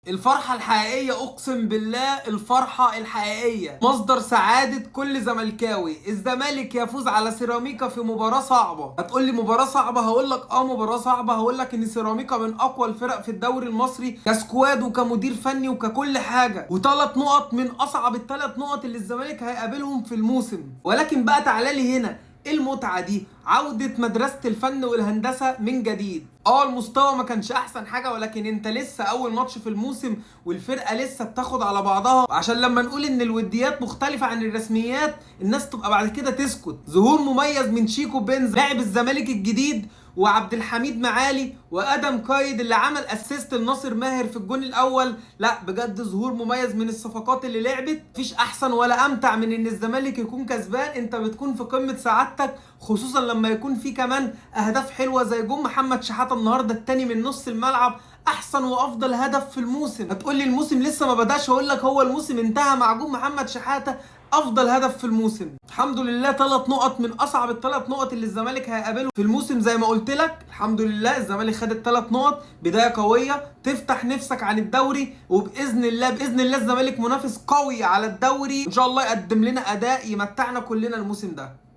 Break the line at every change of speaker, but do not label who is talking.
الفرحة الحقيقية، اقسم بالله الفرحة الحقيقية مصدر سعادة كل زملكاوي. الزمالك يفوز على سيراميكا في مباراة صعبة. هتقولي مباراة صعبة، هقول لك مباراة صعبة. هقول لك ان سيراميكا من اقوى الفرق في الدوري المصري كسكواد وكمدير فني وككل حاجة، وثلاث نقط من اصعب الثلاث نقط اللي الزمالك هيقابلهم في الموسم. ولكن بقى تعالى لي هنا، المتعة دي عودة مدرسة الفن والهندسة من جديد. المستوى ما كانش احسن حاجة، ولكن انت لسه اول ماتش في الموسم والفرقة لسه بتاخد على بعضها، عشان لما نقول ان الوديات مختلفة عن الرسميات الناس تبقى بعد كده تسكت. ظهور مميز من شيكو بنز لاعب الزمالك الجديد، وعبد الحميد معالي، وادم قايد اللي عمل اسيست لناصر ماهر في الجون الاول. لا بجد ظهور مميز من الصفقات اللي لعبت. مفيش احسن ولا امتع من ان الزمالك يكون كسبان، انت بتكون في قمه سعادتك، خصوصا لما يكون في كمان اهداف حلوه زي جون محمد شحاته النهارده التاني من نص الملعب، احسن وافضل هدف في الموسم. هتقولي الموسم لسه ما بداش، هقول لك هو الموسم انتهى مع جون محمد شحاته، افضل هدف في الموسم. الحمد لله 3 نقط من اصعب الثلاث نقط اللي الزمالك هيقابله في الموسم. زي ما قلت لك الحمد لله الزمالك خد الثلاث نقط، بدايه قويه تفتح نفسك عن الدوري، وباذن الله باذن الله الزمالك منافس قوي على الدوري، ان شاء الله يقدم لنا اداء يمتعنا كلنا الموسم ده.